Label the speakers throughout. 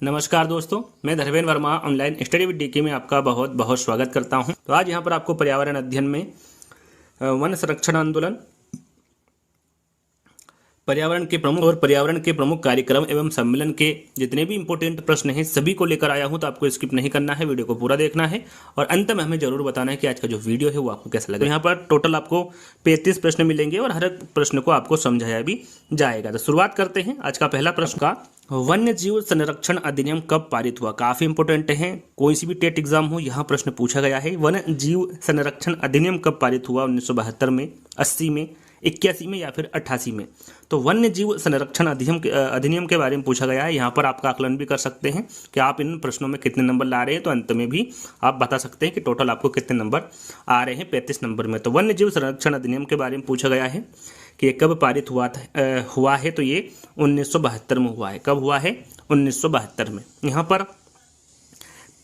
Speaker 1: नमस्कार दोस्तों, मैं Dharmendra Verma online study with DK में आपका बहुत बहुत स्वागत करता हूं। तो आज यहां पर आपको पर्यावरण अध्ययन में वन संरक्षण आंदोलन, पर्यावरण के प्रमुख कार्यक्रम एवं सम्मेलन के जितने भी इंपॉर्टेंट प्रश्न हैं सभी को लेकर आया हूं। तो आपको स्किप नहीं करना है, वीडियो को पूरा देखना है और अंत में हमें जरूर बताना है कि आज का जो वीडियो है वो आपको कैसा लगा। तो यहाँ पर टोटल आपको 35 प्रश्न मिलेंगे और हर एक प्रश्न को आपको समझाया भी जाएगा। तो शुरुआत करते हैं आज का पहला प्रश्न का। वन्य जीव संरक्षण अधिनियम कब पारित हुआ? काफी इंपोर्टेंट है, कोई सी भी टेट एग्जाम हो यहाँ प्रश्न पूछा गया है। वन्य जीव संरक्षण अधिनियम कब पारित हुआ? 1972 में, 80 में, 81 में या फिर 88 में। तो वन्य जीव संरक्षण अधिनियम के बारे में पूछा गया है। यहाँ पर आपका आकलन भी कर सकते हैं कि आप इन प्रश्नों में कितने नंबर ला रहे हैं, तो अंत में भी आप बता सकते हैं कि टोटल आपको कितने नंबर आ रहे हैं 35 नंबर में। तो वन्य जीव संरक्षण अधिनियम के बारे में पूछा गया है कि ये कब पारित हुआ है। तो ये 1972 में हुआ है। कब हुआ है? 1972 में। यहाँ पर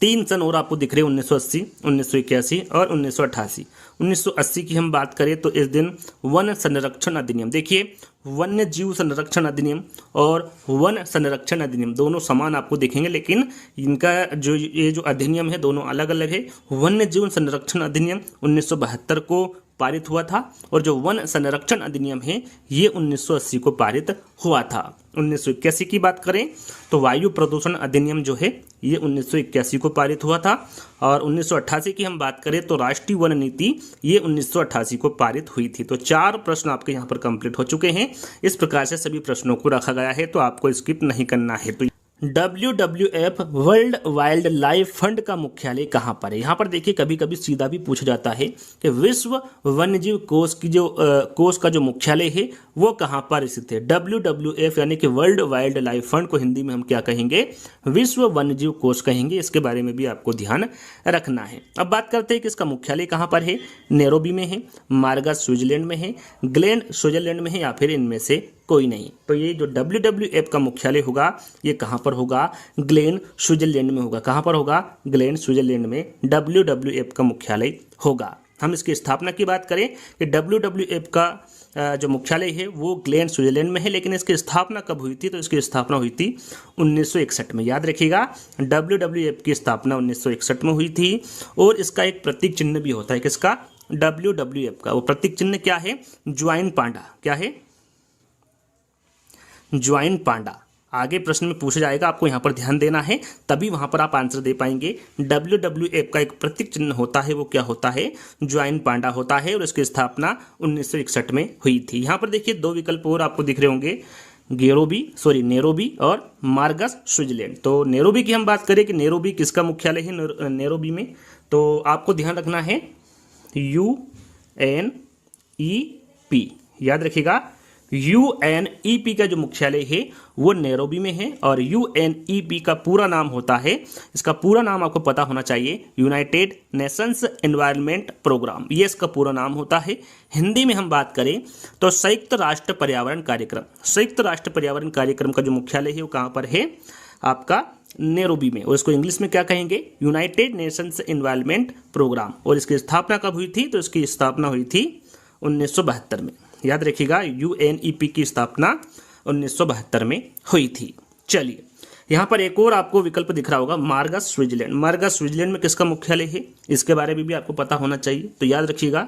Speaker 1: 3 सन और आपको दिख रहे हैं, 1980, 1981 और 1988। 1980 की हम बात करें तो इस दिन वन संरक्षण अधिनियम, देखिए वन्य जीव संरक्षण अधिनियम और वन संरक्षण अधिनियम दोनों समान आपको दिखेंगे, लेकिन इनका ये जो अधिनियम है दोनों अलग अलग है। वन्य जीव संरक्षण अधिनियम 1972 को पारित हुआ था और जो वन संरक्षण अधिनियम है ये 1980 को पारित हुआ था। 1981 की बात करें तो वायु प्रदूषण अधिनियम जो है ये 1981 को पारित हुआ था और 1988 की हम बात करें तो राष्ट्रीय वन नीति ये 1988 को पारित हुई थी। तो 4 प्रश्न आपके यहाँ पर कंप्लीट हो चुके हैं। इस प्रकार से सभी प्रश्नों को रखा गया है, तो आपको स्किप नहीं करना है। तो WWF world wild life fund का मुख्यालय कहाँ पर है? यहाँ पर देखिए कभी कभी सीधा भी पूछा जाता है कि विश्व वन्यजीव कोष की कोष का जो मुख्यालय है वो कहाँ पर स्थित है। WWF यानी कि वर्ल्ड वाइल्ड लाइफ फंड को हिंदी में हम क्या कहेंगे? विश्व वन्यजीव कोष कहेंगे। इसके बारे में भी आपको ध्यान रखना है। अब बात करते हैं कि इसका मुख्यालय कहाँ पर है। नैरोबी में है, मार्गस स्विट्जरलैंड में है, ग्लेन स्विट्जरलैंड में है या फिर इनमें से कोई नहीं। तो ये जो WWF का मुख्यालय होगा ये कहाँ पर होगा? ग्लेन स्विट्जरलैंड में होगा। कहाँ पर होगा? ग्लेन स्विट्जरलैंड में WWF का मुख्यालय होगा। हम इसकी स्थापना की बात करें कि WWF का जो मुख्यालय है वो ग्लेन स्विट्जरलैंड में है, लेकिन इसकी स्थापना कब हुई थी? तो इसकी स्थापना हुई थी 1961 में। याद रखिएगा WWF की स्थापना 1961 में हुई थी और इसका एक प्रतीक चिन्ह भी होता है। किसका? WWF का। वो प्रतीक चिन्ह क्या है? ज्वाइन पांडा। क्या है? ज्वाइन पांडा। आगे प्रश्न में पूछा जाएगा, आपको यहाँ पर ध्यान देना है, तभी वहाँ पर आप आंसर दे पाएंगे। WWF का एक प्रतीक चिन्ह होता है, वो क्या होता है? ज्वाइन पांडा होता है और इसकी स्थापना 1961 में हुई थी। यहाँ पर देखिए 2 विकल्प और आपको दिख रहे होंगे, नैरोबी और मार्गस स्विट्जरलैंड। तो नैरोबी की हम बात करें कि नैरोबी किसका मुख्यालय है नैरोबी में, तो आपको ध्यान रखना है UNEP। याद रखिएगा UNEP का जो मुख्यालय है वो नैरोबी में है और UNEP का पूरा नाम होता है, इसका पूरा नाम आपको पता होना चाहिए, यूनाइटेड नेशंस एनवायरनमेंट प्रोग्राम। ये इसका पूरा नाम होता है। हिंदी में हम बात करें तो संयुक्त राष्ट्र पर्यावरण कार्यक्रम। संयुक्त राष्ट्र पर्यावरण कार्यक्रम का जो मुख्यालय है वो कहाँ पर है? आपका नैरोबी में। और इसको इंग्लिश में क्या कहेंगे? United Nations Environment Programme. और इसकी स्थापना कब हुई थी? तो इसकी स्थापना हुई थी 1972 में। याद रखिएगा UNEP की स्थापना 1972 में हुई थी। चलिए यहाँ पर एक और आपको विकल्प दिख रहा होगा, मार्गस स्विट्जरलैंड। मार्गस स्विट्जरलैंड में किसका मुख्यालय है? इसके बारे में भी आपको पता होना चाहिए। तो याद रखिएगा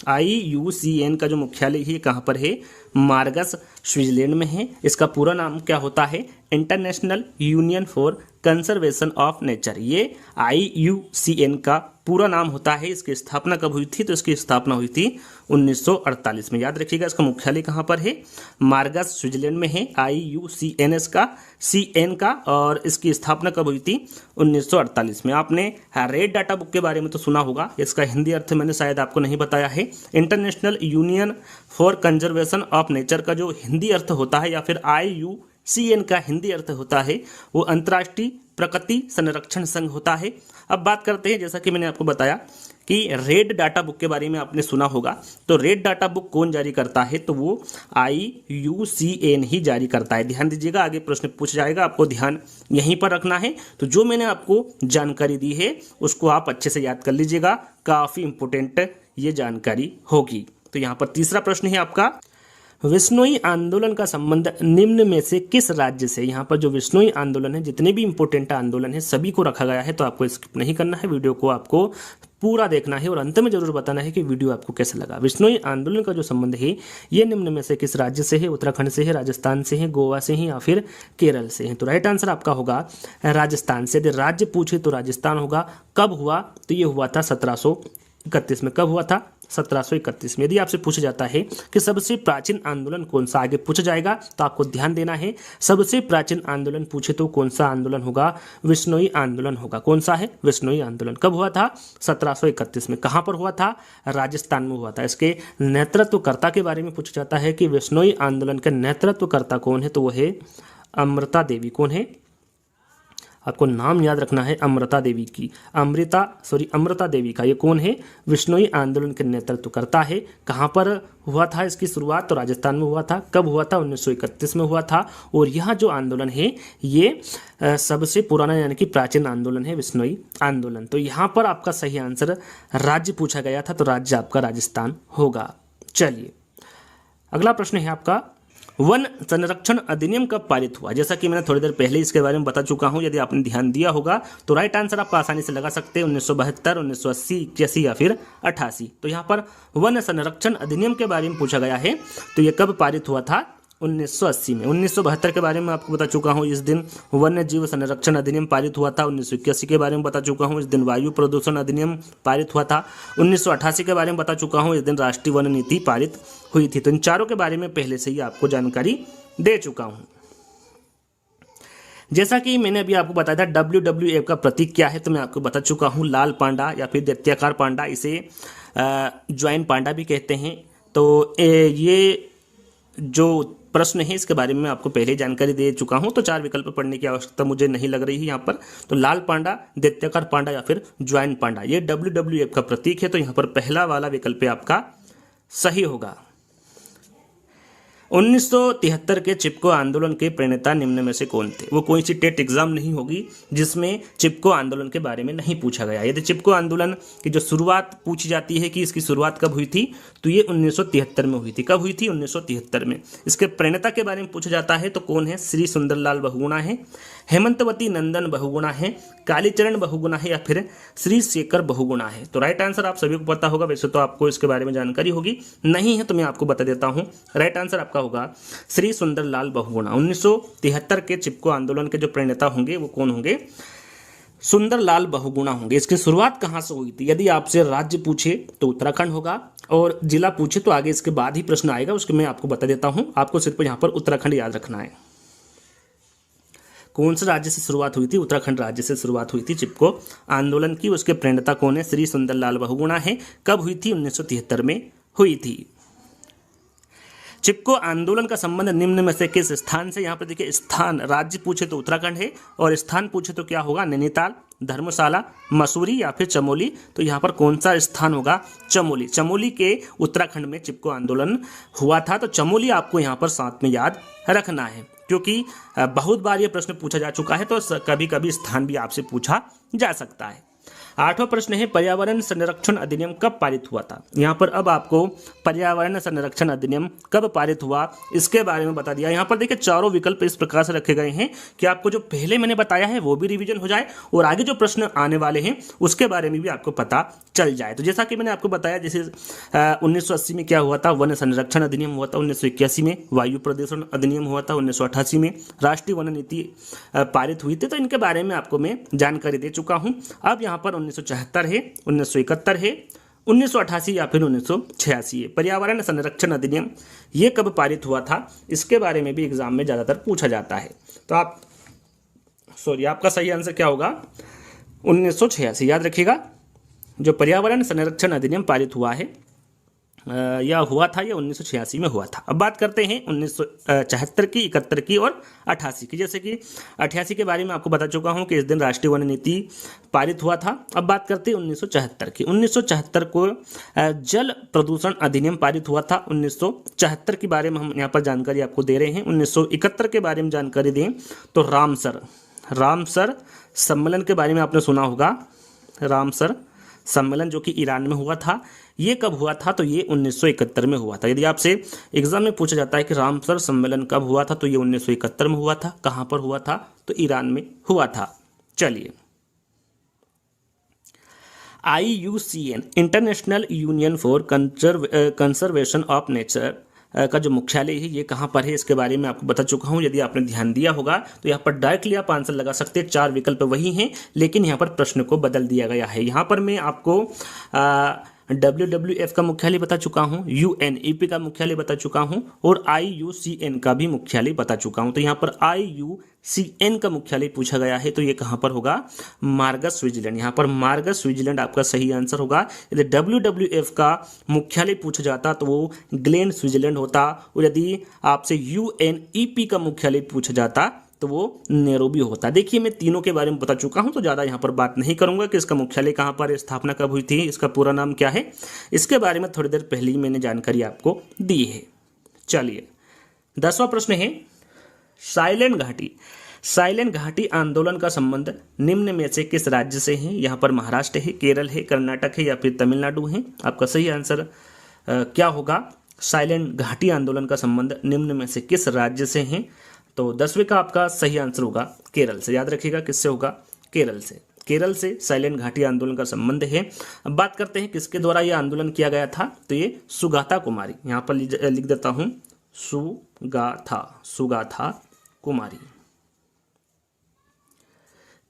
Speaker 1: IUCN का जो मुख्यालय है कहाँ पर है? मार्गस स्विट्जरलैंड में है। इसका पूरा नाम क्या होता है? International union for conservation of nature. ये IUCN का पूरा नाम होता है। इसकी स्थापना कब हुई थी? तो इसकी स्थापना हुई थी 1948 में। याद रखिएगा इसका मुख्यालय कहाँ पर है? मार्गस स्विट्जरलैंड में है, IUCN का और इसकी स्थापना कब हुई थी? 1948 में। आपने रेड डाटा बुक के बारे में तो सुना होगा, इसका हिंदी अर्थ मैंने शायद आपको नहीं बताया है। International union for conservation of nature का जो हिंदी अर्थ होता है या फिर IUCN का हिंदी अर्थ होता है वो अंतर्राष्ट्रीय प्रकृति संरक्षण संघ होता है। अब बात करते हैं, जैसा कि मैंने आपको बताया कि रेड डाटा बुक के बारे में आपने सुना होगा। तो रेड डाटा बुक कौन जारी करता है? तो वो IUCN ही जारी करता है। ध्यान दीजिएगा, आगे प्रश्न पूछ जाएगा, आपको ध्यान यहीं पर रखना है। तो जो मैंने आपको जानकारी दी है उसको आप अच्छे से याद कर लीजिएगा, काफ़ी इंपॉर्टेंट ये जानकारी होगी। तो यहाँ पर तीसरा प्रश्न है आपका, विश्नोई आंदोलन का संबंध निम्न में से किस राज्य से? यहाँ पर जो विश्नोई आंदोलन है, जितने भी इंपॉर्टेंट आंदोलन है सभी को रखा गया है, तो आपको स्किप नहीं करना है, वीडियो को आपको पूरा देखना है और अंत में जरूर बताना है कि वीडियो आपको कैसा लगा। विश्नोई आंदोलन का जो संबंध है ये निम्न में से किस राज्य से है? उत्तराखंड से है, राजस्थान से है, गोवा से है या फिर केरल से है? तो राइट आंसर आपका होगा राजस्थान से। यदि राज्य पूछे तो राजस्थान होगा। कब हुआ? तो ये हुआ था 1731 में। कब हुआ था? 1731 में। यदि आपसे पूछा जाता है कि सबसे प्राचीन आंदोलन कौन सा, आगे पूछा जाएगा तो आपको ध्यान देना है। सबसे प्राचीन आंदोलन पूछे तो कौन सा आंदोलन होगा? विश्नोई आंदोलन होगा। कौन सा है? विश्नोई आंदोलन। कब हुआ था? 1731 में। कहाँ पर हुआ था? राजस्थान में हुआ था। इसके नेतृत्वकर्ता के बारे में पूछा जाता है कि विश्नोई आंदोलन के नेतृत्वकर्ता कौन है, तो वो है अमृता देवी। कौन है? आपको नाम याद रखना है अमृता देवी की। अमृता देवी का ये कौन है? विश्नोई आंदोलन के नेतृत्व करता है। कहाँ पर हुआ था इसकी शुरुआत? तो राजस्थान में हुआ था। कब हुआ था? 1931 में हुआ था। और यह जो आंदोलन है ये सबसे पुराना यानी कि प्राचीन आंदोलन है, विश्नोई आंदोलन। तो यहाँ पर आपका सही आंसर राज्य पूछा गया था, तो राज्य आपका राजस्थान होगा। चलिए अगला प्रश्न है आपका, वन संरक्षण अधिनियम कब पारित हुआ? जैसा कि मैंने थोड़ी देर पहले इसके बारे में बता चुका हूं, यदि आपने ध्यान दिया होगा तो राइट आंसर आप आसानी से लगा सकते हैं। 1972, 1980, 81 या फिर 88। तो यहाँ पर वन संरक्षण अधिनियम के बारे में पूछा गया है, तो ये कब पारित हुआ था? 1980 में। 1972 के बारे में आपको बता चुका हूँ, इस दिन वन्य जीव संरक्षण अधिनियम पारित हुआ था। 1981 के बारे में बता चुका हूँ, इस दिन वायु प्रदूषण अधिनियम पारित हुआ था। 1988 के बारे में बता चुका हूँ, इस दिन राष्ट्रीय वन नीति पारित हुई थी। तो इन चारों के बारे में पहले से ही आपको जानकारी दे चुका हूँ। जैसा कि मैंने अभी आपको बताया था WWF का प्रतीक क्या है, तो मैं आपको बता चुका हूँ लाल पांडा या फिर दैत्याकार पांडा, इसे ज्वाइन पांडा भी कहते हैं। तो ये जो प्रश्न है इसके बारे में आपको पहले जानकारी दे चुका हूं, तो 4 विकल्प पढ़ने की आवश्यकता मुझे नहीं लग रही है यहाँ पर। तो लाल पांडा, दैत्याकार पांडा या फिर ज्वाइन पांडा, ये WWF का प्रतीक है, तो यहाँ पर पहला वाला विकल्प आपका सही होगा। 1973 के चिपको आंदोलन के प्रणेता निम्न में से कौन थे? वो कोई सी टेट एग्जाम नहीं होगी जिसमें चिपको आंदोलन के बारे में नहीं पूछा गया। यदि चिपको आंदोलन की जो शुरुआत पूछी जाती है कि इसकी शुरुआत कब हुई थी, तो ये 1973 में हुई थी। कब हुई थी? 1973 में। इसके प्रणेता के बारे में पूछा जाता है तो कौन है? श्री सुंदरलाल बहुगुणा है, हेमंतवती नंदन बहुगुणा है, कालीचरण बहुगुणा है या फिर श्री शेखर बहुगुणा है? तो राइट आंसर आप सभी को पता होगा, वैसे तो आपको इसके बारे में जानकारी होगी, नहीं है तो मैं आपको बता देता हूं। राइट आंसर आपका होगा श्री सुंदरलाल बहुगुणा। 1973 के चिपको आंदोलन के जो प्रणेता होंगे वो कौन होंगे? सुंदरलाल बहुगुणा होंगे। इसकी शुरुआत कहाँ से हुई थी? यदि आपसे राज्य पूछे तो उत्तराखंड होगा, और जिला पूछे तो आगे इसके बाद ही प्रश्न आएगा, उसके मैं आपको बता देता हूं। आपको सिर्फ यहाँ पर उत्तराखंड याद रखना है। कौन से राज्य से शुरुआत हुई थी? उत्तराखंड राज्य से शुरुआत हुई थी चिपको आंदोलन की। उसके प्रणेता कौन है? श्री सुंदरलाल बहुगुणा है। कब हुई थी? 1973 में हुई थी। चिपको आंदोलन का संबंध निम्न में से किस स्थान से? यहाँ पर देखिए स्थान, राज्य पूछे तो उत्तराखंड है और स्थान पूछे तो क्या होगा? नैनीताल, धर्मशाला, मसूरी या फिर चमोली। तो यहाँ पर कौन सा स्थान होगा? चमोली। चमोली के उत्तराखंड में चिपको आंदोलन हुआ था, तो चमोली आपको यहाँ पर साथ में याद रखना है, क्योंकि बहुत बार ये प्रश्न पूछा जा चुका है, तो कभी कभी स्थान भी आपसे पूछा जा सकता है। 8वां प्रश्न है, पर्यावरण संरक्षण अधिनियम कब पारित हुआ था? यहाँ पर अब आपको पर्यावरण संरक्षण अधिनियम कब पारित हुआ इसके बारे में बता दिया। यहाँ पर देखिए चारों विकल्प इस प्रकार से रखे गए हैं कि आपको जो पहले मैंने बताया है वो भी रिवीजन हो जाए और आगे जो प्रश्न आने वाले हैं उसके बारे में भी आपको पता चल जाए। तो जैसा कि मैंने आपको बताया, जैसे 1980 में क्या हुआ था? वन संरक्षण अधिनियम हुआ था। 1981 में वायु प्रदूषण अधिनियम हुआ था। 1988 में राष्ट्रीय वन नीति पारित हुई थी। तो इनके बारे में आपको मैं जानकारी दे चुका हूँ। अब यहाँ पर 1974 है, 1971 है, 1988 या फिर 1986 है। पर्यावरण संरक्षण अधिनियम ये कब पारित हुआ था? इसके बारे में भी एग्जाम में ज़्यादातर पूछा जाता है। तो आपका सही आंसर क्या होगा? 1986 याद रखिएगा। जो पर्यावरण संरक्षण अधिनियम पारित हुआ है या हुआ था, यह 1986 में हुआ था। अब बात करते हैं 1974 की, 71 की और 88 की। जैसे कि 88 के बारे में आपको बता चुका हूं कि इस दिन राष्ट्रीय वन नीति पारित हुआ था। अब बात करते हैं 1974 की। 1974 को जल प्रदूषण अधिनियम पारित हुआ था। 1974 के बारे में हम यहाँ पर जानकारी आपको दे रहे हैं। 1971 के बारे में जानकारी दें तो रामसर सम्मेलन के बारे में आपने सुना होगा। रामसर सम्मेलन जो कि ईरान में हुआ था, ये कब हुआ था? तो ये 1971 में हुआ था। यदि आपसे एग्जाम में पूछा जाता है कि रामसर सम्मेलन कब हुआ था, तो ये 1971 में हुआ था। कहाँ पर हुआ था? तो ईरान में हुआ था। चलिए, IUCN international union for conservation of nature का जो मुख्यालय है ये कहाँ पर है, इसके बारे में आपको बता चुका हूँ। यदि आपने ध्यान दिया होगा तो यहाँ पर डायरेक्टली आप आंसर लगा सकते हैं। 4 विकल्प वही हैं, लेकिन यहाँ पर प्रश्न को बदल दिया गया है। यहाँ पर मैं आपको WWF का मुख्यालय बता चुका हूँ, UNEP का मुख्यालय बता चुका हूँ और IUCN का भी मुख्यालय बता चुका हूँ। तो यहाँ पर IUCN का मुख्यालय पूछा गया है, तो ये कहाँ पर होगा? Marcus, Switzerland. यहाँ पर मार्गस, स्विट्जरलैंड आपका सही आंसर होगा। यदि WWF का मुख्यालय पूछा जाता तो वो ग्लेन, स्विट्जरलैंड होता, और यदि आपसे UNEP का मुख्यालय पूछा जाता तो वो नैरोबी होता। देखिए, मैं तीनों के बारे में बता चुका हूं, तो ज़्यादा यहाँ पर बात नहीं करूंगा कि इसका मुख्यालय कहाँ पर, स्थापना कब हुई थी, इसका पूरा नाम क्या है। इसके बारे में थोड़ी देर पहले ही मैंने जानकारी आपको दी है। चलिए, 10वां प्रश्न है, साइलेंट घाटी। साइलेंट घाटी आंदोलन का संबंध निम्न में से किस राज्य से है? यहाँ पर महाराष्ट्र है, केरल है, कर्नाटक है या फिर तमिलनाडु है? आपका सही आंसर क्या होगा? साइलेंट घाटी आंदोलन का संबंध निम्न में से किस राज्य से है? तो 10वें का आपका सही आंसर होगा केरल से। याद रखिएगा, किससे होगा? केरल से। केरल से साइलेंट घाटी आंदोलन का संबंध है। अब बात करते हैं किसके द्वारा यह आंदोलन किया गया था, तो ये सुगाथा कुमारी, यहाँ पर लिख देता हूँ, सुगाथा कुमारी।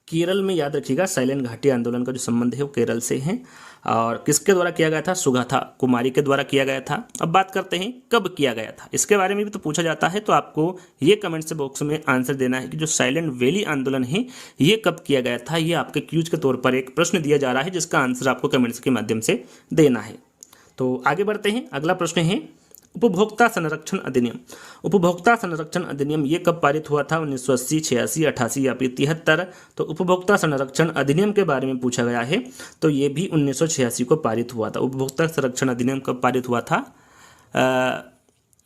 Speaker 1: केरल में याद रखिएगा, साइलेंट घाटी आंदोलन का जो संबंध है वो केरल से है। और किसके द्वारा किया गया था? सुगाथा कुमारी के द्वारा किया गया था। अब बात करते हैं कब किया गया था, इसके बारे में भी तो पूछा जाता है, तो आपको ये कमेंट से बॉक्स में आंसर देना है कि जो साइलेंट वैली आंदोलन है ये कब किया गया था। ये आपके क्यूज के तौर पर एक प्रश्न दिया जा रहा है, जिसका आंसर आपको कमेंट्स के माध्यम से देना है। तो आगे बढ़ते हैं, अगला प्रश्न है उपभोक्ता संरक्षण अधिनियम। उपभोक्ता संरक्षण अधिनियम ये कब पारित हुआ था? 1980, 86, 88 या फिर 73? तो उपभोक्ता संरक्षण अधिनियम के बारे में पूछा गया है, तो ये भी 1986 को पारित हुआ था। उपभोक्ता संरक्षण अधिनियम कब पारित हुआ था?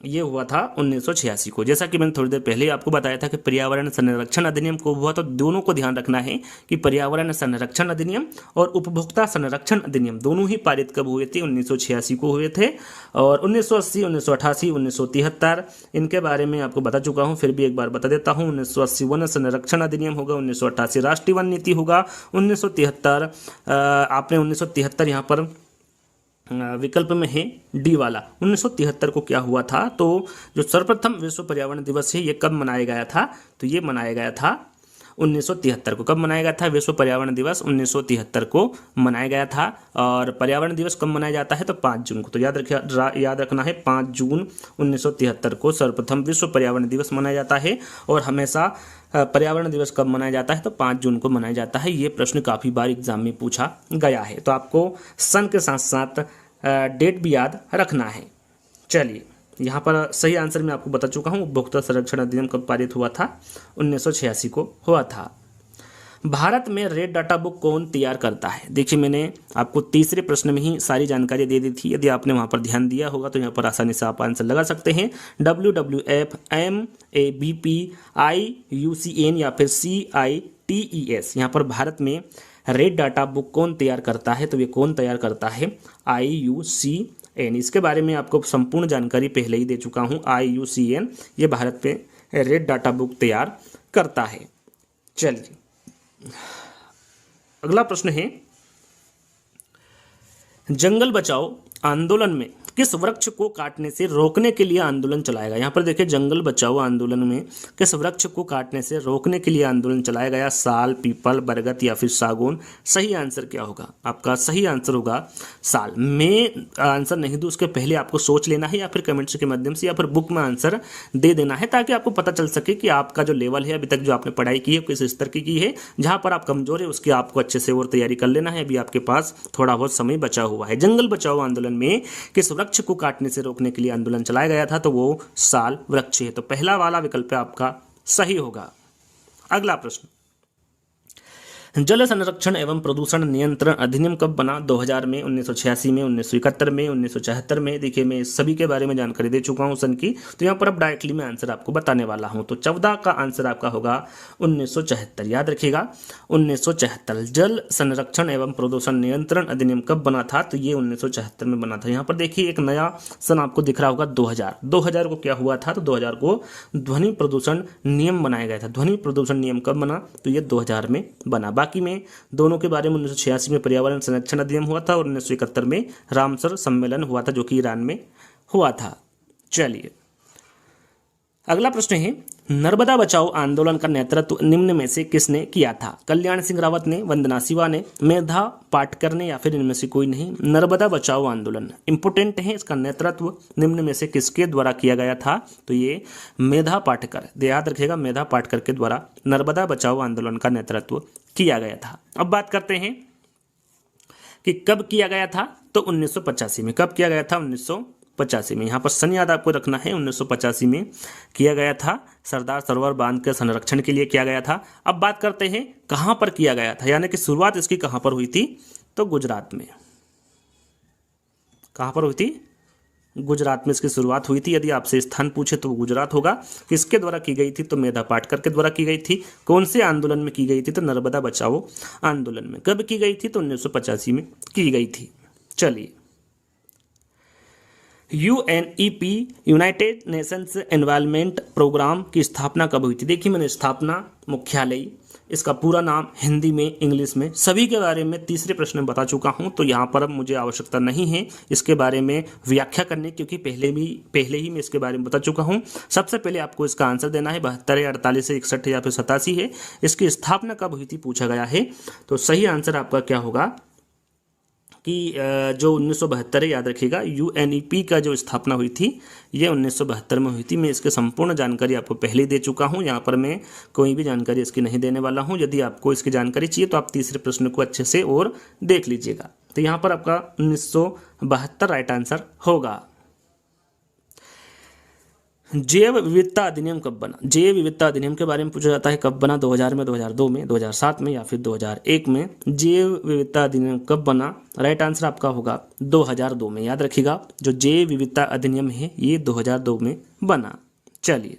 Speaker 1: ये हुआ था 1986 को। जैसा कि मैंने थोड़ी देर पहले आपको बताया था कि पर्यावरण संरक्षण अधिनियम को हुआ, तो दोनों को ध्यान रखना है कि पर्यावरण संरक्षण अधिनियम और उपभोक्ता संरक्षण अधिनियम दोनों ही पारित कब हुए थे? 1986 को हुए थे। और 1980, 1988, 1973 इनके बारे में आपको बता चुका हूँ, फिर भी एक बार बता देता हूँ। 1980 वन संरक्षण अधिनियम होगा, 1988 राष्ट्रीय वन नीति होगा, 1973 आपने 1973 यहाँ पर विकल्प में है डी वाला। 1973 को क्या हुआ था? तो जो सर्वप्रथम विश्व पर्यावरण दिवस है ये कब मनाया गया था? तो ये मनाया गया था 1973 को। कब मनाया गया था विश्व पर्यावरण दिवस? 1973 को मनाया गया था। और पर्यावरण दिवस कब मनाया जाता है? तो 5 जून को। तो याद रखना है, 5 जून 1973 को सर्वप्रथम विश्व पर्यावरण दिवस मनाया जाता है। और हमेशा पर्यावरण दिवस कब मनाया जाता है? तो 5 जून को मनाया जाता है। ये प्रश्न काफ़ी बार एग्जाम में पूछा गया है, तो आपको सन के साथ साथ डेट भी याद रखना है। चलिए, यहाँ पर सही आंसर मैं आपको बता चुका हूँ। उपभोक्ता संरक्षण अधिनियम कब पारित हुआ था? 1986 को हुआ था। भारत में रेड डाटा बुक कौन तैयार करता है? देखिए, मैंने आपको तीसरे प्रश्न में ही सारी जानकारी दे दी थी। यदि आपने वहाँ पर ध्यान दिया होगा तो यहाँ पर आसानी से आप आंसर लगा सकते हैं। WWF, MABP, IUCN या फिर CITES। यहाँ पर भारत में रेड डाटा बुक कौन तैयार करता है? तो ये कौन तैयार करता है? IUCN। इसके बारे में आपको संपूर्ण जानकारी पहले ही दे चुका हूँ। IUCN ये भारत में रेड डाटा बुक तैयार करता है। चलिए, अगला प्रश्न है, जंगल बचाओ आंदोलन में किस वृक्ष को काटने से रोकने के लिए आंदोलन चलाया गया? यहाँ पर देखिए, जंगल बचाओ आंदोलन में किस वृक्ष को काटने से रोकने के लिए आंदोलन चलाया गया? साल, पीपल, बरगद या फिर सागौन? सही आंसर क्या होगा? आपका सही आंसर होगा साल। मैं आंसर नहीं दूँ उसके पहले आपको सोच लेना है, या फिर कमेंट्स के माध्यम से या फिर बुक में आंसर दे देना है, ताकि आपको पता चल सके कि आपका जो लेवल है, अभी तक जो आपने पढ़ाई की है किस स्तर की है। जहाँ पर आप कमजोर है उसकी आपको अच्छे से और तैयारी कर लेना है। अभी आपके पास थोड़ा बहुत समय बचा हुआ है। जंगल बचाओ आंदोलन में किस वृक्ष को काटने से रोकने के लिए आंदोलन चलाया गया था? तो वो साल वृक्ष है। तो पहला वाला विकल्प आपका सही होगा। अगला प्रश्न, जल संरक्षण एवं प्रदूषण नियंत्रण अधिनियम कब बना? 2000 में, 1986 में, 1971 में, 1974 में। देखिए मैं सभी के बारे में जानकारी दे चुका हूँ सन की, तो यहाँ पर अब डायरेक्टली मैं आंसर आपको बताने वाला हूँ। तो 14 का आंसर आपका होगा 1974। याद रखिएगा 1974। जल संरक्षण एवं प्रदूषण नियंत्रण अधिनियम कब बना था? तो ये 1974 में बना था। यहाँ पर देखिए एक नया सन आपको दिख रहा होगा 2000 को क्या हुआ था? तो 2000 को ध्वनि प्रदूषण नियम बनाया गया था। ध्वनि प्रदूषण नियम कब बना? तो ये 2000 में बना। बाकी में दोनों के बारे में 1986 में पर्यावरण संरक्षण अधिनियम हुआ था और 1971 में रामसर सम्मेलन हुआ था जो कि ईरान में हुआ था। चलिए अगला प्रश्न है, नर्मदा बचाओ आंदोलन का नेतृत्व निम्न में से किसने किया था? कल्याण सिंह रावत ने, वंदना शिवा ने, मेधा पाटकर ने, या फिर इनमें से कोई नहीं। नर्मदा बचाओ आंदोलन इंपोर्टेंट है, इसका नेतृत्व निम्न में से किसके द्वारा किया गया था? तो ये मेधा पाटकर, याद रखिएगा मेधा पाटकर के द्वारा नर्मदा बचाओ आंदोलन का नेतृत्व किया गया था। अब बात करते हैं कि कब किया गया था? तो 1985 में। कब किया गया था? 1985 में। यहाँ पर सन याद आपको रखना है, 1985 में किया गया था। सरदार सरोवर बांध के संरक्षण के लिए किया गया था। अब बात करते हैं कहाँ पर किया गया था, यानी कि शुरुआत इसकी कहाँ पर हुई थी? तो गुजरात में। कहाँ पर हुई थी? गुजरात में इसकी शुरुआत हुई थी। यदि आपसे स्थान पूछे तो गुजरात होगा। किसके द्वारा की गई थी? तो मेधा पाटकर के द्वारा की गई थी। कौन से आंदोलन में की गई थी? तो नर्मदा बचाओ आंदोलन में। कब की गई थी? तो 1985 में की गई थी। चलिए UNEP United Nations Environment Programme की स्थापना कब हुई थी? देखिए मैंने स्थापना मुख्यालय, इसका पूरा नाम हिंदी में, इंग्लिश में, सभी के बारे में तीसरे प्रश्न में बता चुका हूं, तो यहाँ पर अब मुझे आवश्यकता नहीं है इसके बारे में व्याख्या करने, क्योंकि पहले ही मैं इसके बारे में बता चुका हूं। सबसे पहले आपको इसका आंसर देना है। 72 है, 48 है, 61 है या फिर 87 है। इसकी स्थापना कब हुई थी पूछा गया है, तो सही आंसर आपका क्या होगा कि जो 1972 है, याद रखिएगा UNEP का जो स्थापना हुई थी ये 1972 में हुई थी। मैं इसकी संपूर्ण जानकारी आपको पहले ही दे चुका हूं, यहाँ पर मैं कोई भी जानकारी इसकी नहीं देने वाला हूं। यदि आपको इसकी जानकारी चाहिए तो आप तीसरे प्रश्न को अच्छे से और देख लीजिएगा। तो यहाँ पर आपका 1972 राइट आंसर होगा। जैव विविधता अधिनियम कब बना? जैव विविधता अधिनियम के बारे में पूछा जाता है, कब बना? 2000 में, 2002 में, 2007 में या फिर 2001 में। जैव विविधता अधिनियम कब बना? राइट आंसर आपका होगा 2002 में। याद रखिएगा जो जैव विविधता अधिनियम है ये 2002 में बना। चलिए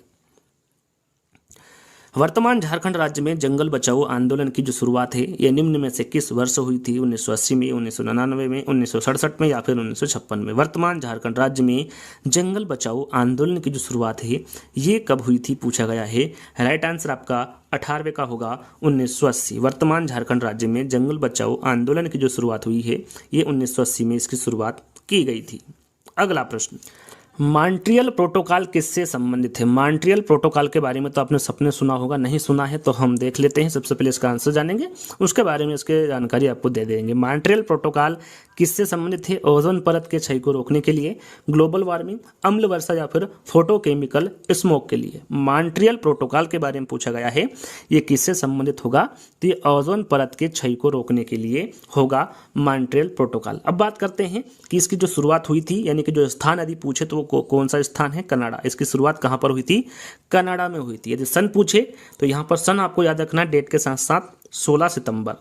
Speaker 1: वर्तमान झारखंड राज्य में जंगल बचाओ आंदोलन की जो शुरुआत है ये निम्न में से किस वर्ष हुई थी? 1980 में, 1999 में, 1967 में या फिर 1956 में। वर्तमान झारखंड राज्य में जंगल बचाओ आंदोलन की जो शुरुआत है ये कब हुई थी पूछा गया है। राइट आंसर आपका 18वें का होगा 1980। वर्तमान झारखंड राज्य में जंगल बचाओ आंदोलन की जो शुरुआत हुई है ये 1980 में इसकी शुरुआत की गई थी। अगला प्रश्न, मॉन्ट्रियल प्रोटोकॉल किससे संबंधित है? मॉन्ट्रियल प्रोटोकॉल के बारे में तो आपने सबने सुना होगा, नहीं सुना है तो हम देख लेते हैं। सबसे पहले इसका आंसर जानेंगे, उसके बारे में इसके जानकारी आपको दे देंगे। मॉन्ट्रियल प्रोटोकॉल किससे संबंधित है? ओजोन परत के क्षय को रोकने के लिए, ग्लोबल वार्मिंग, अम्ल वर्षा या फिर फोटोकेमिकल स्मोक के लिए। मॉन्ट्रियल प्रोटोकॉल के बारे में पूछा गया है, ये किससे संबंधित होगा? तो ये ओजोन परत के क्षय को रोकने के लिए होगा मॉन्ट्रियल प्रोटोकॉल। अब बात करते हैं कि इसकी जो शुरुआत हुई थी, यानी कि जो स्थान यदि पूछे तो वो कौन सा स्थान है? कनाडा। इसकी शुरुआत कहाँ पर हुई थी? कनाडा में हुई थी। यदि सन पूछे तो यहाँ पर सन आपको याद रखना डेट के साथ साथ 16 सितंबर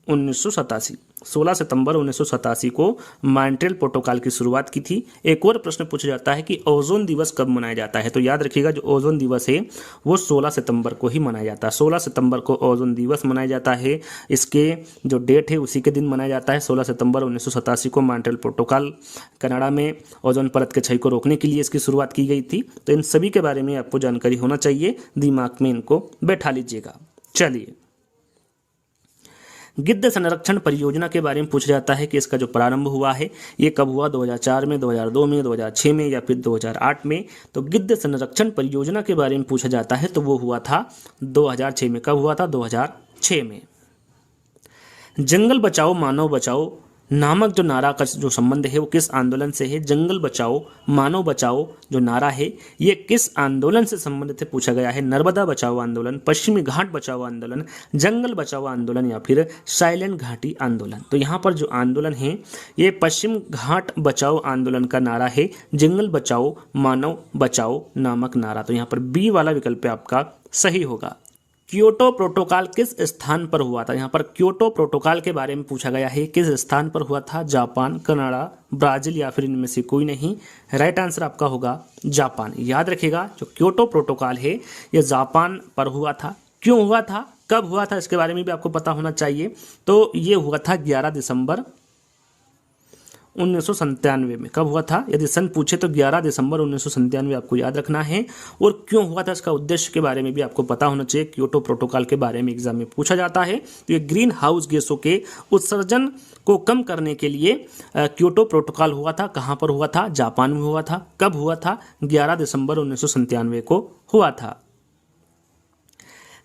Speaker 1: 1987। 16 सितंबर 1987 को मॉन्ट्रियल प्रोटोकॉल की शुरुआत की थी। एक और प्रश्न पूछा जाता है कि ओजोन दिवस कब मनाया जाता है? तो याद रखिएगा जो ओजोन दिवस है वो 16 सितंबर को ही मनाया जाता है। 16 सितंबर को ओजोन दिवस मनाया जाता है। इसके जो डेट है उसी के दिन मनाया जाता है। 16 सितंबर 1987 को मॉन्ट्रियल प्रोटोकॉल कनाडा में ओजोन परत के क्षय को रोकने के लिए इसकी शुरुआत की गई थी। तो इन सभी के बारे में आपको जानकारी होना चाहिए, दिमाग में इनको बैठा लीजिएगा। चलिए गिद्ध संरक्षण परियोजना के बारे में पूछा जाता है कि इसका जो प्रारंभ हुआ है ये कब हुआ? 2004 में, 2002 में, 2006 में या फिर 2008 में। तो गिद्ध संरक्षण परियोजना के बारे में पूछा जाता है तो वो हुआ था 2006 में। कब हुआ था? 2006 में। जंगल बचाओ मानव बचाओ नामक जो नारा का जो संबंध है वो किस आंदोलन से है? जंगल बचाओ मानव बचाओ जो नारा है ये किस आंदोलन से संबंधित है पूछा गया है। नर्मदा बचाओ आंदोलन, पश्चिमी घाट बचाओ आंदोलन, जंगल बचाओ आंदोलन या फिर साइलेंट घाटी आंदोलन। तो यहाँ पर जो आंदोलन है ये पश्चिम घाट बचाओ आंदोलन का नारा है, जंगल बचाओ मानव बचाओ नामक नारा। तो यहाँ पर बी वाला विकल्प आपका सही होगा। क्योटो प्रोटोकॉल किस स्थान पर हुआ था? यहाँ पर क्योटो प्रोटोकॉल के बारे में पूछा गया है, किस स्थान पर हुआ था? जापान, कनाडा, ब्राजील या फिर इनमें से कोई नहीं। राइट आंसर आपका होगा जापान। याद रखिएगा जो क्योटो प्रोटोकॉल है ये जापान पर हुआ था। क्यों हुआ था, कब हुआ था, इसके बारे में भी आपको पता होना चाहिए। तो ये हुआ था 11 दिसंबर 1997 में। कब हुआ था? यदि सन पूछे तो 11 दिसंबर 1997 आपको याद रखना है। और क्यों हुआ था इसका उद्देश्य के बारे में भी आपको पता होना चाहिए। क्योटो प्रोटोकॉल के बारे में एग्जाम में पूछा जाता है। तो ये ग्रीन हाउस गैसों के उत्सर्जन को कम करने के लिए क्योटो प्रोटोकॉल हुआ था। कहाँ पर हुआ था? जापान में हुआ था। कब हुआ था? 11 दिसंबर 1997 को हुआ था।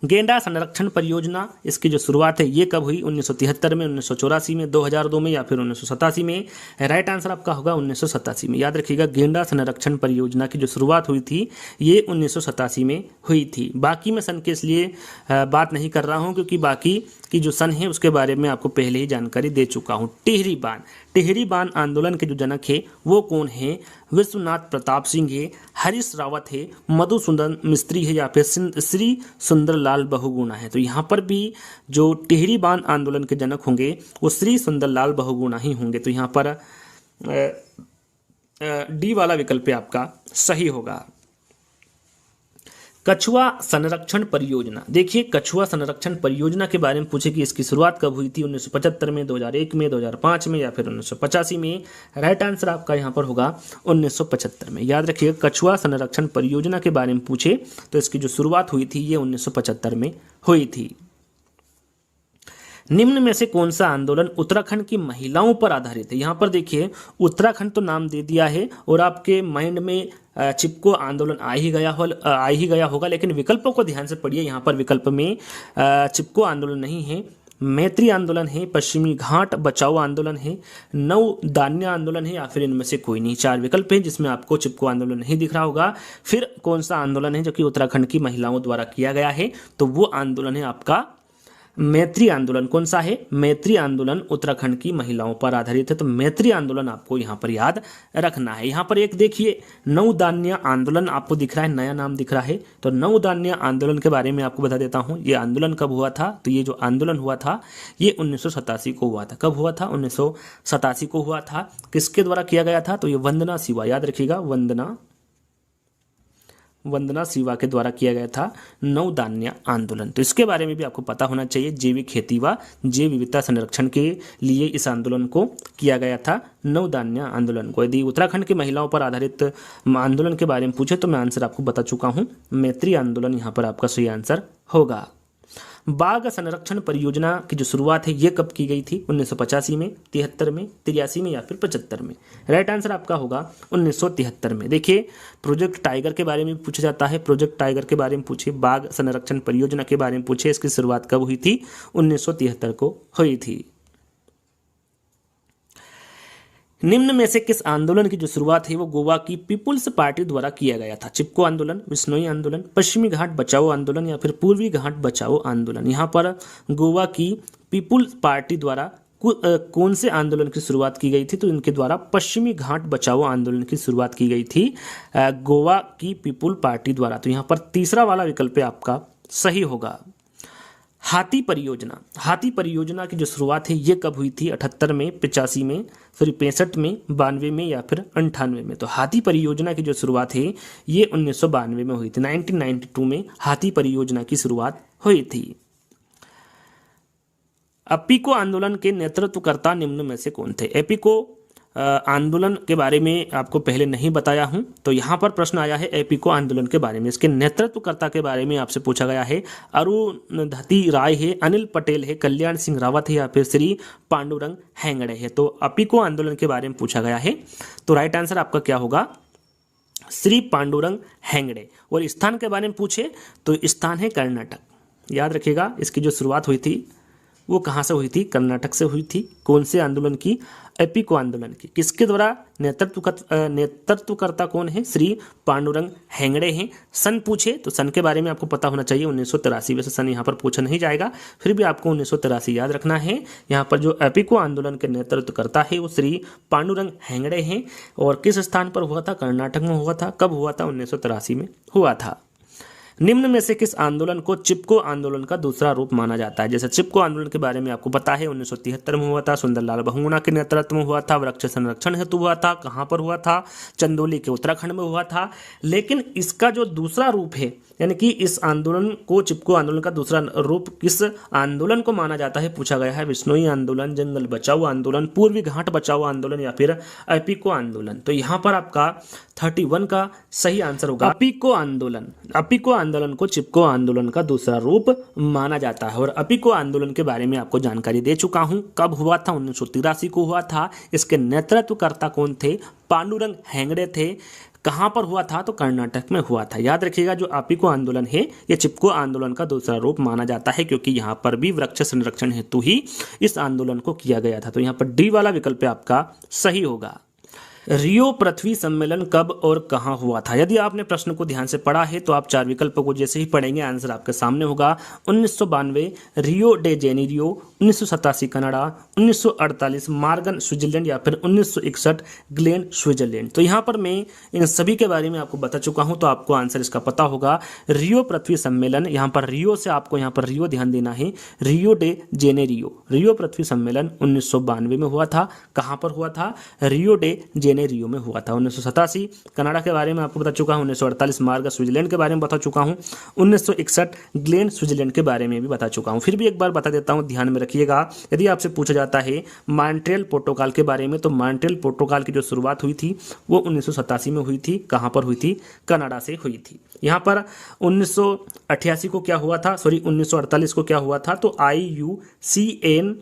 Speaker 1: गेंडा संरक्षण परियोजना, इसकी जो शुरुआत है ये कब हुई? 1973 में, 1984 में, 2002 में या फिर 1987 में? राइट आंसर आपका होगा 1987 में। याद रखिएगा गेंडा संरक्षण परियोजना की जो शुरुआत हुई थी ये 1987 में हुई थी। बाकी मैं सन के इसलिए बात नहीं कर रहा हूँ क्योंकि बाकी की जो सन है उसके बारे में आपको पहले ही जानकारी दे चुका हूँ। टिहरी बांध, टिहरी बांध आंदोलन के जो जनक है वो कौन है? विश्वनाथ प्रताप सिंह है, हरीश रावत है, मधुसूदन मिस्त्री है या फिर श्री सुंदरलाल बहुगुणा है। तो यहाँ पर भी जो टिहरी बांध आंदोलन के जनक होंगे वो श्री सुंदरलाल बहुगुणा ही होंगे। तो यहाँ पर डी वाला विकल्प आपका सही होगा। कछुआ संरक्षण परियोजना, देखिए कछुआ संरक्षण परियोजना के बारे में पूछे कि इसकी शुरुआत कब हुई थी? 1975 में, 2001 में, 2005 में या फिर 1985 में? राइट आंसर आपका यहाँ पर होगा 1975 में। याद रखिएगा कछुआ संरक्षण परियोजना के बारे में पूछे तो इसकी जो शुरुआत हुई थी ये 1975 में हुई थी। निम्न में से कौन सा आंदोलन उत्तराखंड की महिलाओं पर आधारित है? यहाँ पर देखिए उत्तराखंड तो नाम दे दिया है और आपके माइंड में चिपको आंदोलन आ ही गया होगा, लेकिन विकल्पों को ध्यान से पढ़िए। यहाँ पर विकल्प में चिपको आंदोलन नहीं है, मैत्री आंदोलन है, पश्चिमी घाट बचाओ आंदोलन है, नवदान्य आंदोलन है या फिर इनमें से कोई नहीं। 4 विकल्प हैं जिसमें आपको चिपको आंदोलन नहीं दिख रहा होगा। फिर कौन सा आंदोलन है जो कि उत्तराखंड की महिलाओं द्वारा किया गया है? तो वो आंदोलन है आपका मैत्री आंदोलन। कौन सा है? मैत्री आंदोलन उत्तराखंड की महिलाओं पर आधारित है। तो मैत्री आंदोलन आपको यहाँ पर याद रखना है। यहाँ पर एक देखिए नवदान्य आंदोलन आपको दिख रहा है, नया नाम दिख रहा है। तो नवदान्य आंदोलन के बारे में आपको बता देता हूँ ये आंदोलन कब हुआ था। तो ये जो आंदोलन हुआ था ये 1987 को हुआ था। कब हुआ था? 1987 को हुआ था। किसके द्वारा किया गया था? तो ये वंदना शिवा, याद रखिएगा वंदना शिवा के द्वारा किया गया था नवदान्य आंदोलन। तो इसके बारे में भी आपको पता होना चाहिए। जैविक खेती व जैव विविधता संरक्षण के लिए इस आंदोलन को किया गया था, नवदान्य आंदोलन को। यदि उत्तराखंड की महिलाओं पर आधारित आंदोलन के बारे में पूछे तो मैं आंसर आपको बता चुका हूँ, मैत्री आंदोलन यहाँ पर आपका सही आंसर होगा। बाघ संरक्षण परियोजना की जो शुरुआत है ये कब की गई थी? 1985 में, 73 में, 83 में या फिर 75 में? राइट आंसर आपका होगा 1973 में। देखिए प्रोजेक्ट टाइगर के बारे में पूछा जाता है, प्रोजेक्ट टाइगर के बारे में पूछे, बाघ संरक्षण परियोजना के बारे में पूछे, इसकी शुरुआत कब हुई थी? 1973 को हुई थी। निम्न में से किस आंदोलन की जो शुरुआत है वो गोवा की पीपुल्स पार्टी द्वारा किया गया था? चिपको आंदोलन, बिश्नोई आंदोलन, पश्चिमी घाट बचाओ आंदोलन या फिर पूर्वी घाट बचाओ आंदोलन? यहाँ पर गोवा की पीपुल्स पार्टी द्वारा कौन से आंदोलन की शुरुआत की गई थी? तो इनके द्वारा पश्चिमी घाट बचाओ आंदोलन की शुरुआत की गई थी गोवा की पीपुल पार्टी द्वारा। तो यहाँ पर तीसरा वाला विकल्प आपका सही होगा। हाथी परियोजना, हाथी परियोजना की जो शुरुआत है ये कब हुई थी? 78 में, 85 में, फिर 65 में, 92 में या फिर 98 में? तो हाथी परियोजना की जो शुरुआत है ये 1992 में हुई थी। 1992 में हाथी परियोजना की शुरुआत हुई थी। एपिको आंदोलन के नेतृत्वकर्ता निम्न में से कौन थे? एपिको आंदोलन के बारे में आपको पहले नहीं बताया हूं, तो यहाँ पर प्रश्न आया है एपिको आंदोलन के बारे में। इसके नेतृत्वकर्ता के बारे में आपसे पूछा गया है। अरुंधति राय है, अनिल पटेल है, कल्याण सिंह रावत है या फिर श्री पांडुरंग हेगड़े है? तो एपिको आंदोलन के बारे में पूछा गया है। तो राइट आंसर आपका क्या होगा? श्री पांडुरंग हेगड़े। और स्थान के बारे में पूछे तो स्थान है कर्नाटक। याद रखिएगा इसकी जो शुरुआत हुई थी वो कहाँ से हुई थी? कर्नाटक से हुई थी। कौन से आंदोलन की? एपिको आंदोलन की। किसके द्वारा नेतृत्वकर्ता कौन है? श्री पांडुरंग हेगड़े हैं। सन पूछे तो सन के बारे में आपको पता होना चाहिए 1983। वैसे सन यहाँ पर पूछा नहीं जाएगा, फिर भी आपको 1983 याद रखना है। यहाँ पर जो एपिको आंदोलन के नेतृत्वकर्ता है वो श्री पांडुरंग हेगड़े हैं। और किस स्थान पर हुआ था? कर्नाटक में हुआ था। कब हुआ था? 1983 में हुआ था। निम्न में से किस आंदोलन को चिपको आंदोलन का दूसरा रूप माना जाता है? जैसे चिपको आंदोलन के बारे में आपको पता है 1973 में हुआ था, सुंदरलाल बहुगुणा के नेतृत्व में हुआ था, वृक्ष संरक्षण हेतु हुआ था, कहाँ पर हुआ था? चंदौली के उत्तराखंड में हुआ था। लेकिन इसका जो दूसरा रूप है, यानी कि इस आंदोलन को चिपको आंदोलन का दूसरा रूप किस आंदोलन को माना जाता है पूछा गया है। विश्नोई आंदोलन, जंगल बचाओ आंदोलन, पूर्वी घाट बचाओ आंदोलन या फिर अपिको आंदोलन। तो यहाँ पर आपका 31 का सही आंसर होगा अपिको आंदोलन। अपिको आंदोलन को चिपको आंदोलन का दूसरा रूप माना जाता है। और अपिको आंदोलन के बारे में आपको जानकारी दे चुका हूँ। कब हुआ था? 1983 को हुआ था। इसके नेतृत्वकर्ता कौन थे? पांडुरंग हेगड़े थे। कहाँ पर हुआ था? तो कर्नाटक में हुआ था। याद रखिएगा, जो अपिको आंदोलन है ये चिपको आंदोलन का दूसरा रूप माना जाता है, क्योंकि यहाँ पर भी वृक्ष संरक्षण हेतु ही इस आंदोलन को किया गया था। तो यहाँ पर डी वाला विकल्प आपका सही होगा। रियो पृथ्वी सम्मेलन कब और कहाँ हुआ था? यदि आपने प्रश्न को ध्यान से पढ़ा है तो आप चार विकल्पों को जैसे ही पढ़ेंगे आंसर आपके सामने होगा। 1992 Rio de Janeiro, 1987 Canada, 1948 Morgan Switzerland या फिर 1961 ग्लेन स्विट्जरलैंड। तो यहाँ पर मैं इन सभी के बारे में आपको बता चुका हूँ, तो आपको आंसर इसका पता होगा। रियो पृथ्वी सम्मेलन, यहाँ पर रियो से आपको यहाँ पर रियो ध्यान देना है। रियो डे जेनेरियो, रियो पृथ्वी सम्मेलन 1992 में हुआ था। कहाँ पर हुआ था? रियो डे रियो में हुआ था। 1987 कनाडा के बारे में आपको बता चुका हूं। 1948 मार्ग स्विट्जरलैंड के बारे में बता चुका हूं। 1961 ग्लेन स्विट्जरलैंड के बारे में भी बता चुका हूं। फिर भी एक बार बता देता हूं, ध्यान में रखिएगा। यदि आपसे पूछा जाता है मॉन्ट्रियल प्रोटोकॉल के बारे में, तो मॉन्ट्रियल प्रोटोकॉल की जो शुरुआत हुई थी वो 1987 में हुई थी। कहाँ पर हुई थी? कनाडा से हुई थी। यहाँ पर 1988 को क्या हुआ था? 1948 को क्या हुआ था? तो IUCN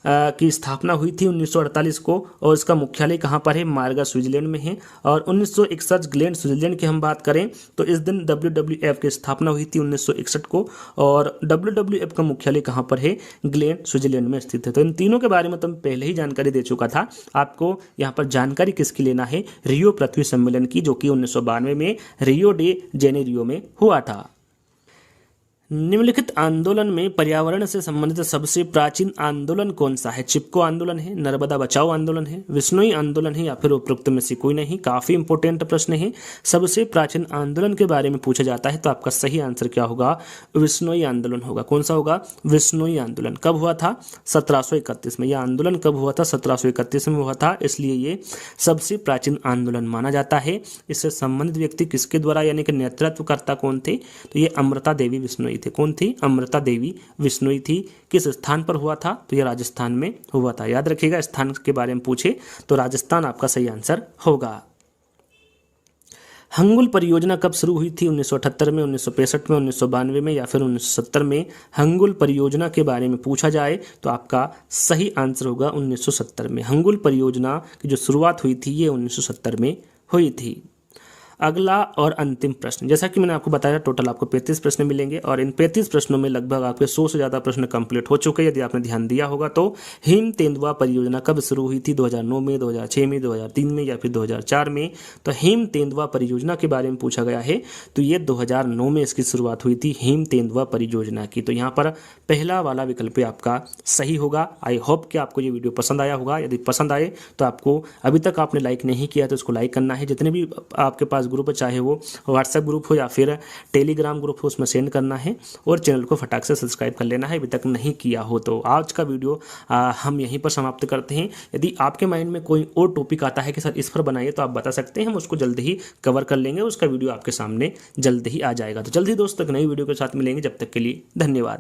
Speaker 1: की स्थापना हुई थी 1948 को, और इसका मुख्यालय कहाँ पर है? मार्गा स्विट्जरलैंड में है। और 1961 ग्लेन स्विट्जरलैंड की हम बात करें तो इस दिन WWF की स्थापना हुई थी 1961 को, और WWF का मुख्यालय कहाँ पर है? ग्लेन स्विट्जरलैंड में स्थित है। तो इन तीनों के बारे में तो मैं पहले ही जानकारी दे चुका था। आपको यहाँ पर जानकारी किसकी लेना है? रियो पृथ्वी सम्मेलन की, जो कि 1992 में रियो डे जेनेरियो में हुआ था। निम्नलिखित आंदोलन में पर्यावरण से संबंधित सबसे प्राचीन आंदोलन कौन सा है? चिपको आंदोलन है, नर्मदा बचाओ आंदोलन है, विश्नोई आंदोलन है या फिर उपरोक्त में से कोई नहीं? काफी इंपॉर्टेंट प्रश्न है। सबसे प्राचीन आंदोलन के बारे में पूछा जाता है तो आपका सही आंसर क्या होगा? विश्नोई आंदोलन होगा। कौन सा होगा? विश्नोई आंदोलन। कब हुआ था? 1731 में। यह आंदोलन कब हुआ था? 1731 में हुआ था, इसलिए ये सबसे प्राचीन आंदोलन माना जाता है। इससे संबंधित व्यक्ति किसके द्वारा, यानी कि नेतृत्वकर्ता कौन थे? तो ये अमृता देवी विश्नोई थे। कौन थी? अमृता देवी विश्नोई थी। किस स्थान पर हुआ था? तो यह राजस्थान में हुआ था। याद रखिएगा, स्थान के बारे में पूछे तो राजस्थान आपका सही आंसर होगा। हंगुल परियोजना कब शुरू हुई थी? 1978 में, 1965 में, 1992 में या फिर 1970 में? हंगुल परियोजना के बारे में पूछा जाए तो आपका सही आंसर होगा 1970 में। हंगुल परियोजना की जो शुरुआत हुई थी ये 1970 में हुई थी। अगला और अंतिम प्रश्न, जैसा कि मैंने आपको बताया टोटल आपको 35 प्रश्न मिलेंगे और इन 35 प्रश्नों में लगभग आपके 100 से ज़्यादा प्रश्न कंप्लीट हो चुके हैं यदि आपने ध्यान दिया होगा। तो हिम तेंदुआ परियोजना कब शुरू हुई थी? 2009 में, 2006 में, 2003 में या फिर 2004 में? तो हिम तेंदुआ परियोजना के बारे में पूछा गया है तो ये 2009 में इसकी शुरुआत हुई थी, हिम तेंदुआ परियोजना की। तो यहाँ पर पहला वाला विकल्प आपका सही होगा। आई होप कि आपको ये वीडियो पसंद आया होगा। यदि पसंद आए तो आपको, अभी तक आपने लाइक नहीं किया तो इसको लाइक करना है। जितने भी आपके पास ग्रुप है, चाहे वो व्हाट्सएप ग्रुप हो या फिर टेलीग्राम ग्रुप हो, उसमें सेंड करना है और चैनल को फटाक से सब्सक्राइब कर लेना है अभी तक नहीं किया हो तो। आज का वीडियो हम यहीं पर समाप्त करते हैं। यदि आपके माइंड में कोई और टॉपिक आता है कि सर इस पर बनाइए तो आप बता सकते हैं, हम उसको जल्द ही कवर कर लेंगे। उसका वीडियो आपके सामने जल्द ही आ जाएगा। तो जल्द ही दोस्तों एक नई वीडियो के साथ मिलेंगे। जब तक के लिए धन्यवाद।